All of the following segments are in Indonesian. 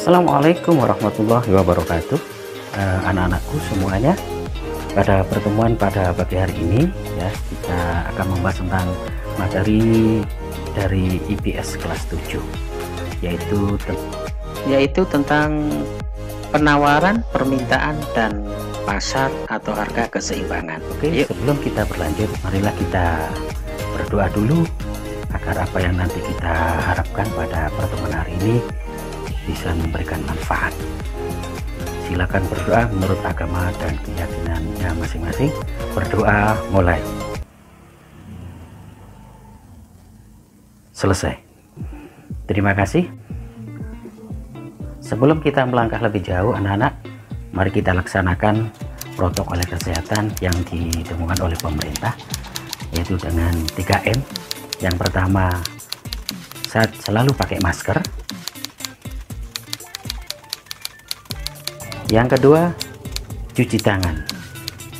Assalamualaikum warahmatullahi wabarakatuh, anak-anakku semuanya. Pada pertemuan pada pagi hari ini ya, kita akan membahas tentang materi dari IPS kelas 7, yaitu tentang penawaran, permintaan, dan pasar atau harga keseimbangan. Oke, sebelum kita berlanjut, marilah kita berdoa dulu agar apa yang nanti kita harapkan pada pertemuan hari ini bisa memberikan manfaat. Silakan berdoa menurut agama dan keyakinannya masing-masing. Berdoa mulai. Selesai. Terima kasih. Sebelum kita melangkah lebih jauh, anak-anak, mari kita laksanakan protokol kesehatan yang ditemukan oleh pemerintah, yaitu dengan 3M. Yang pertama, selalu pakai masker. Yang kedua, cuci tangan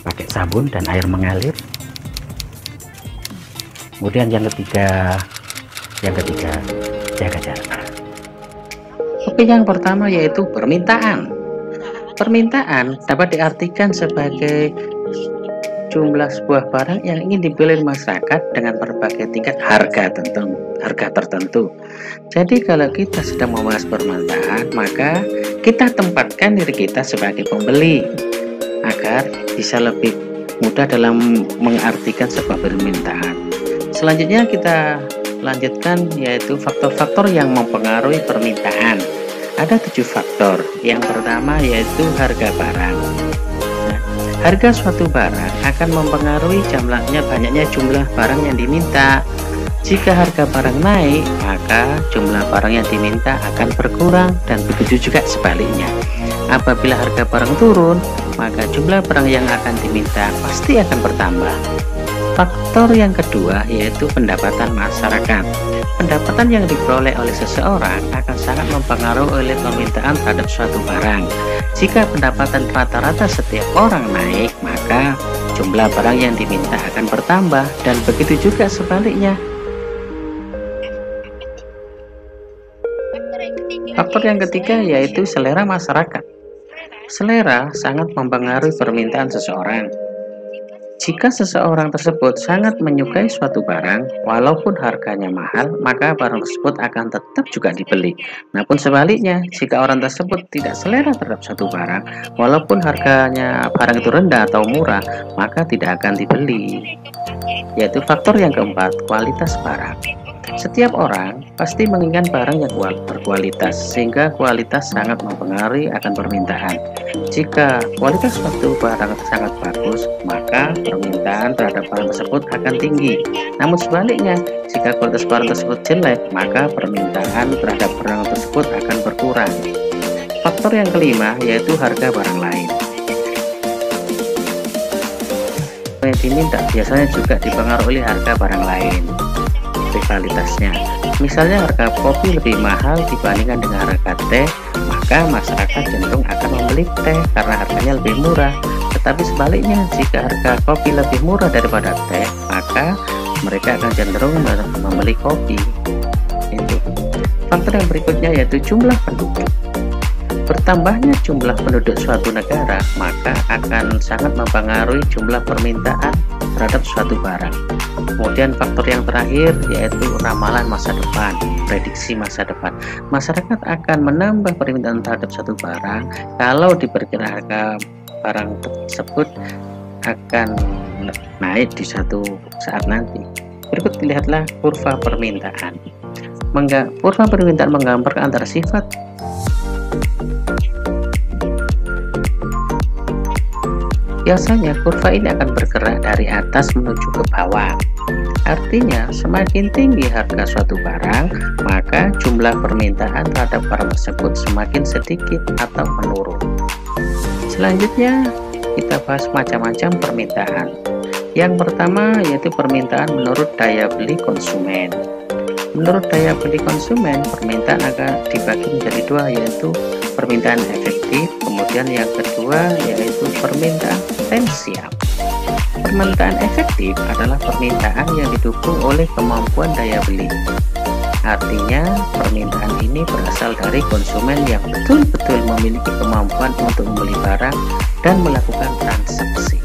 pakai sabun dan air mengalir. Kemudian yang ketiga jaga jarak. Oke, yang pertama yaitu permintaan. Permintaan dapat diartikan sebagai jumlah sebuah barang yang ingin dibeli masyarakat dengan berbagai tingkat harga tertentu. Jadi kalau kita sedang membahas permintaan, maka kita tempatkan diri kita sebagai pembeli agar bisa lebih mudah dalam mengartikan sebuah permintaan. Selanjutnya kita lanjutkan, yaitu faktor-faktor yang mempengaruhi permintaan. Ada 7 faktor. Yang pertama yaitu harga barang. Harga suatu barang akan mempengaruhi banyaknya jumlah barang yang diminta. Jika harga barang naik, maka jumlah barang yang diminta akan berkurang, dan begitu juga sebaliknya. Apabila harga barang turun, maka jumlah barang yang akan diminta pasti akan bertambah. Faktor yang kedua yaitu pendapatan masyarakat. Pendapatan yang diperoleh oleh seseorang akan sangat mempengaruhi oleh permintaan terhadap suatu barang. Jika pendapatan rata-rata setiap orang naik, maka jumlah barang yang diminta akan bertambah, dan begitu juga sebaliknya. Faktor yang ketiga yaitu selera masyarakat. Selera sangat mempengaruhi permintaan seseorang. Jika seseorang tersebut sangat menyukai suatu barang, walaupun harganya mahal, maka barang tersebut akan tetap juga dibeli. Namun sebaliknya, jika orang tersebut tidak selera terhadap suatu barang, walaupun harganya barang itu rendah atau murah, maka tidak akan dibeli. Yaitu faktor yang keempat, kualitas barang. Setiap orang pasti menginginkan barang yang berkualitas, sehingga kualitas sangat mempengaruhi akan permintaan. Jika kualitas suatu barang sangat bagus, maka permintaan terhadap barang tersebut akan tinggi. Namun sebaliknya, jika kualitas barang tersebut jelek, maka permintaan terhadap barang tersebut akan berkurang. Faktor yang kelima yaitu harga barang lain. Yang diminta biasanya juga dipengaruhi oleh harga barang lain, rivalitasnya. Misalnya harga kopi lebih mahal dibandingkan dengan harga teh, maka masyarakat cenderung akan membeli teh karena harganya lebih murah. Tetapi sebaliknya, jika harga kopi lebih murah daripada teh, maka mereka akan cenderung membeli kopi. Itu. Faktor yang berikutnya yaitu jumlah penduduk. Bertambahnya jumlah penduduk suatu negara, maka akan sangat mempengaruhi jumlah permintaan terhadap suatu barang. Kemudian faktor yang terakhir yaitu ramalan masa depan, prediksi masa depan. Masyarakat akan menambah permintaan terhadap suatu barang kalau diperkirakan barang tersebut akan naik di suatu saat nanti. Berikut lihatlah kurva permintaan. Kurva permintaan menggambarkan antara sifat biasanya kurva ini akan bergerak dari atas menuju ke bawah. Artinya, semakin tinggi harga suatu barang, maka jumlah permintaan terhadap barang tersebut semakin sedikit atau menurun. Selanjutnya, kita bahas macam-macam permintaan. Yang pertama yaitu permintaan menurut daya beli konsumen. Menurut daya beli konsumen, permintaan akan dibagi menjadi dua, yaitu permintaan efektif, kemudian yang kedua yaitu permintaan potensial. Permintaan efektif adalah permintaan yang didukung oleh kemampuan daya beli. Artinya permintaan ini berasal dari konsumen yang betul-betul memiliki kemampuan untuk membeli barang dan melakukan transaksi.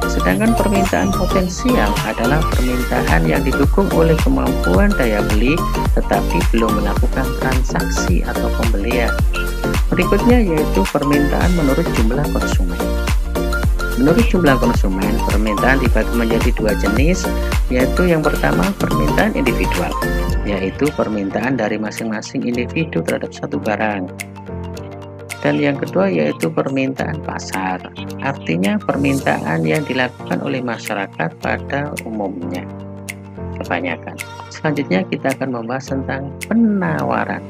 Sedangkan permintaan potensial adalah permintaan yang didukung oleh kemampuan daya beli tetapi belum melakukan transaksi atau pembelian. Berikutnya yaitu permintaan menurut jumlah konsumen. Menurut jumlah konsumen, permintaan dibagi menjadi dua jenis, yaitu yang pertama permintaan individual, yaitu permintaan dari masing-masing individu terhadap satu barang. Dan yang kedua yaitu permintaan pasar, artinya permintaan yang dilakukan oleh masyarakat pada umumnya, kebanyakan. Selanjutnya kita akan membahas tentang penawaran.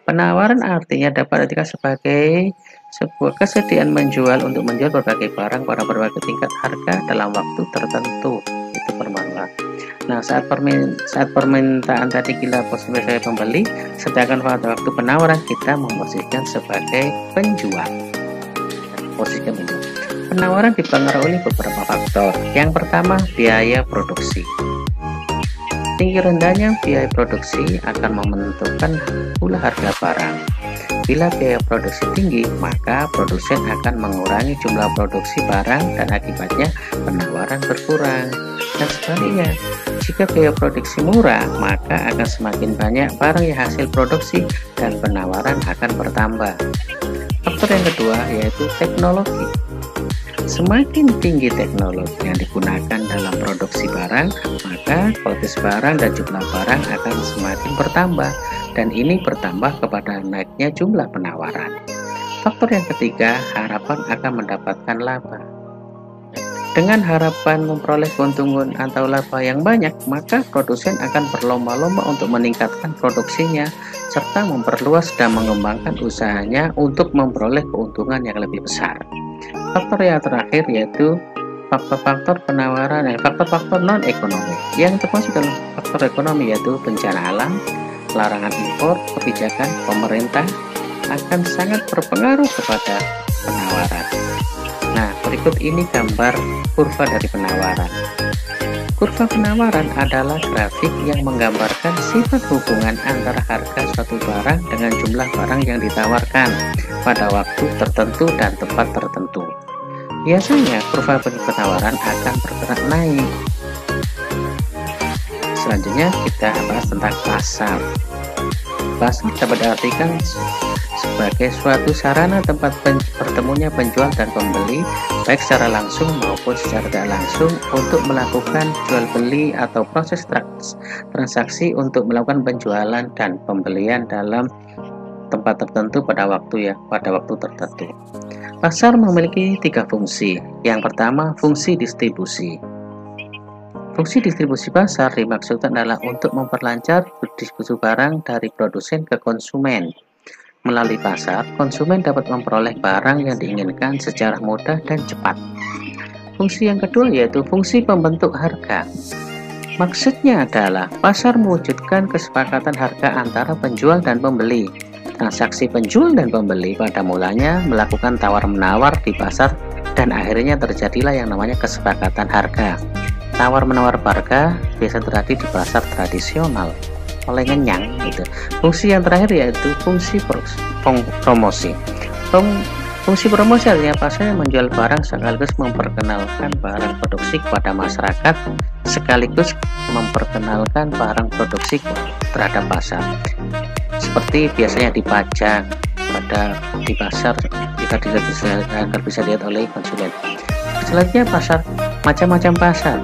Penawaran artinya dapat artikan sebagai sebuah kesediaan menjual untuk menjual berbagai barang pada berbagai tingkat harga dalam waktu tertentu. Itu penawaran. Nah, saat permintaan tadi kita posisikan sebagai pembeli, sedangkan pada waktu penawaran kita memposisikan sebagai penjual. Posisikan penjual. Penawaran dipengaruhi oleh beberapa faktor. Yang pertama, biaya produksi. Tinggi rendahnya biaya produksi akan menentukan pula harga barang. Bila biaya produksi tinggi, maka produsen akan mengurangi jumlah produksi barang dan akibatnya penawaran berkurang. Dan sebaliknya, jika biaya produksi murah, maka akan semakin banyak barang yang hasil produksi dan penawaran akan bertambah. Faktor yang kedua yaitu teknologi. Semakin tinggi teknologi yang digunakan dalam produksi barang, maka kualitas barang dan jumlah barang akan semakin bertambah, dan ini bertambah kepada naiknya jumlah penawaran. Faktor yang ketiga, harapan akan mendapatkan laba. Dengan harapan memperoleh keuntungan atau laba yang banyak, maka produsen akan berlomba-lomba untuk meningkatkan produksinya, serta memperluas dan mengembangkan usahanya untuk memperoleh keuntungan yang lebih besar. Faktor yang terakhir yaitu faktor-faktor penawaran dan faktor-faktor non-ekonomi yang termasuk dalam faktor ekonomi yaitu bencana alam, larangan impor, kebijakan pemerintah akan sangat berpengaruh kepada penawaran. Nah, berikut ini gambar kurva dari penawaran. Kurva penawaran adalah grafik yang menggambarkan sifat hubungan antara harga suatu barang dengan jumlah barang yang ditawarkan pada waktu tertentu dan tempat tertentu. Biasanya kurva penawaran akan bergerak naik. Selanjutnya kita bahas tentang pasar. Pasar dapat diartikan sebagai suatu sarana tempat bertemunya penjual dan pembeli, baik secara langsung maupun secara tidak langsung, untuk melakukan jual beli atau proses transaksi untuk melakukan penjualan dan pembelian dalam tempat tertentu pada waktu tertentu. Pasar memiliki tiga fungsi. Yang pertama, fungsi distribusi. Fungsi distribusi pasar dimaksudkan adalah untuk memperlancar distribusi barang dari produsen ke konsumen. Melalui pasar, konsumen dapat memperoleh barang yang diinginkan secara mudah dan cepat. Fungsi yang kedua yaitu fungsi pembentuk harga. Maksudnya adalah pasar mewujudkan kesepakatan harga antara penjual dan pembeli. Transaksi penjual dan pembeli pada mulanya melakukan tawar-menawar di pasar dan akhirnya terjadilah yang namanya kesepakatan harga. Tawar-menawar harga biasa terjadi di pasar tradisional oleh ngenyang gitu. Fungsi yang terakhir yaitu fungsi promosi. Fungsi promosi artinya pasar menjual barang sekaligus memperkenalkan barang produksi kepada masyarakat sekaligus memperkenalkan barang produksi terhadap pasar. Seperti biasanya dipajang di pasar agar bisa dilihat oleh konsumen. Selanjutnya pasar, macam-macam pasar.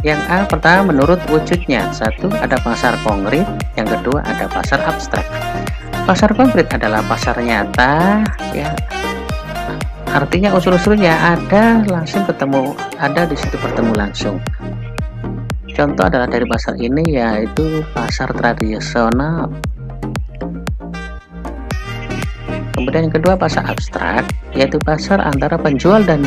Yang pertama menurut wujudnya. Satu, ada pasar konkret. Yang kedua, ada pasar abstrak. Pasar konkret adalah pasar nyata, ya. Artinya unsur-unsurnya ada langsung ketemu, ada di situ bertemu langsung. Contoh adalah dari pasar ini yaitu pasar tradisional. Kemudian yang kedua pasar abstrak, yaitu pasar antara penjual dan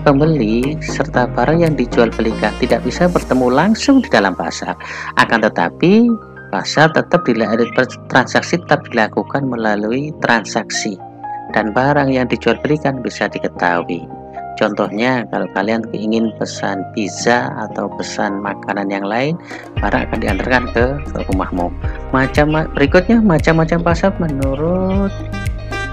pembeli serta barang yang dijual belikan tidak bisa bertemu langsung di dalam pasar. Akan tetapi pasar transaksi tetap dilakukan melalui transaksi dan barang yang dijual belikan bisa diketahui. Contohnya, kalau kalian ingin pesan pizza atau pesan makanan yang lain, barang akan diantarkan ke rumahmu. Berikutnya, macam-macam pasar menurut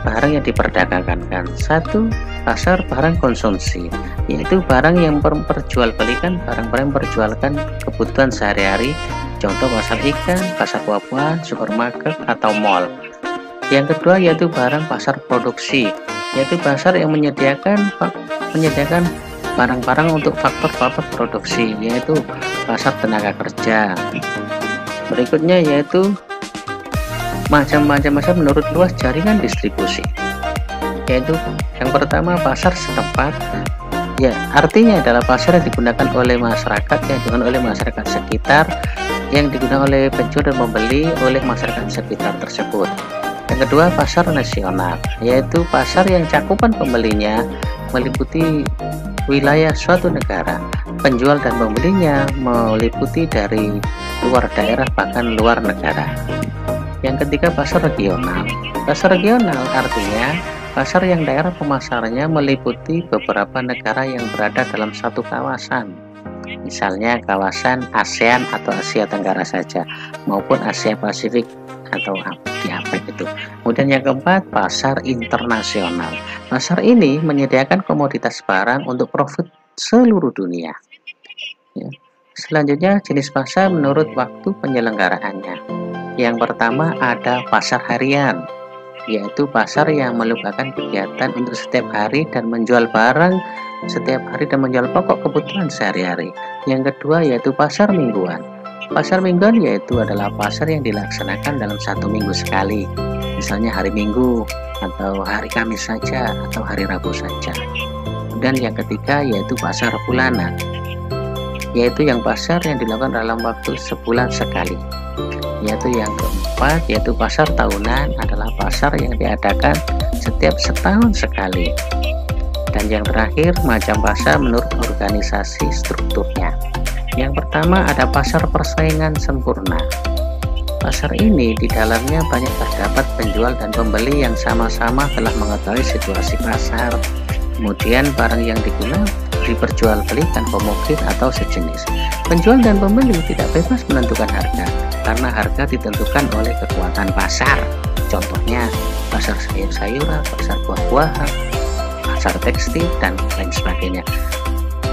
barang yang diperdagangkan. Satu, pasar barang konsumsi, yaitu barang yang memperjualbelikan barang-barang yang memperjualkan kebutuhan sehari-hari. Contoh pasar ikan, pasar buah-buahan, supermarket, atau mall. Yang kedua yaitu barang pasar produksi, yaitu pasar yang menyediakan barang-barang untuk faktor-faktor produksi, yaitu pasar tenaga kerja. Berikutnya yaitu macam-macam pasar menurut luas jaringan distribusi, yaitu yang pertama pasar setempat, ya artinya adalah pasar yang digunakan oleh masyarakat, yang digunakan oleh masyarakat sekitar, yang digunakan oleh penjual dan pembeli oleh masyarakat sekitar tersebut. Yang kedua pasar nasional, yaitu pasar yang cakupan pembelinya meliputi wilayah suatu negara, penjual dan pembelinya meliputi dari luar daerah bahkan luar negara. Yang ketiga pasar regional. Pasar regional artinya pasar yang daerah pemasarannya meliputi beberapa negara yang berada dalam satu kawasan, misalnya kawasan ASEAN atau Asia Tenggara saja, maupun Asia Pasifik atau di APEC itu. Kemudian yang keempat pasar internasional. Pasar ini menyediakan komoditas barang untuk profit seluruh dunia. Ya. Selanjutnya jenis pasar menurut waktu penyelenggaraannya. Yang pertama ada pasar harian, yaitu pasar yang merupakan kegiatan untuk setiap hari dan menjual barang setiap hari dan menjual pokok kebutuhan sehari-hari. Yang kedua yaitu pasar mingguan. Pasar mingguan yaitu adalah pasar yang dilaksanakan dalam satu minggu sekali, misalnya hari Minggu atau hari Kamis saja atau hari Rabu saja. Dan yang ketiga yaitu pasar bulanan, yaitu yang pasar yang dilakukan dalam waktu sebulan sekali. Yaitu yang keempat yaitu pasar tahunan, adalah pasar yang diadakan setiap setahun sekali. Dan yang terakhir macam pasar menurut organisasi strukturnya. Yang pertama ada pasar persaingan sempurna. Pasar ini di dalamnya banyak terdapat penjual dan pembeli yang sama-sama telah mengetahui situasi pasar. Kemudian barang yang digunakan diperjualbelikan pemohon atau sejenis. Penjual dan pembeli tidak bebas menentukan harga, karena harga ditentukan oleh kekuatan pasar. Contohnya pasar sayur-sayuran, pasar buah-buahan, pasar tekstil, dan lain sebagainya.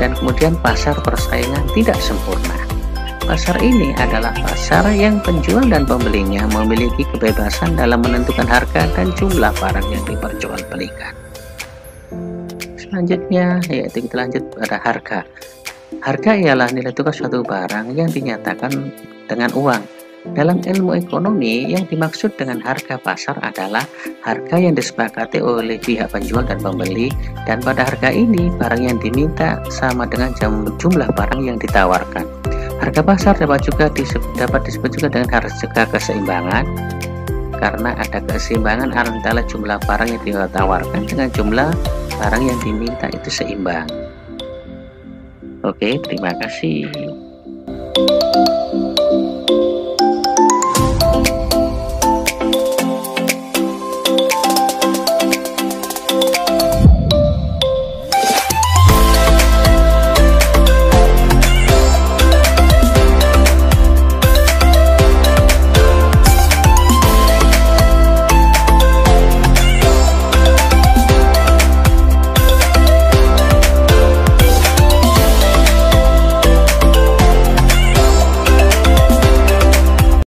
Dan kemudian pasar persaingan tidak sempurna. Pasar ini adalah pasar yang penjual dan pembelinya memiliki kebebasan dalam menentukan harga dan jumlah barang yang diperjualbelikan. Selanjutnya yaitu kita lanjut pada harga. Harga ialah nilai tukar suatu barang yang dinyatakan dengan uang. Dalam ilmu ekonomi, yang dimaksud dengan harga pasar adalah harga yang disepakati oleh pihak penjual dan pembeli, dan pada harga ini barang yang diminta sama dengan jumlah barang yang ditawarkan. Harga pasar dapat disebut juga dengan harga keseimbangan, karena ada keseimbangan antara jumlah barang yang ditawarkan dengan jumlah barang yang diminta itu seimbang. Oke, terima kasih.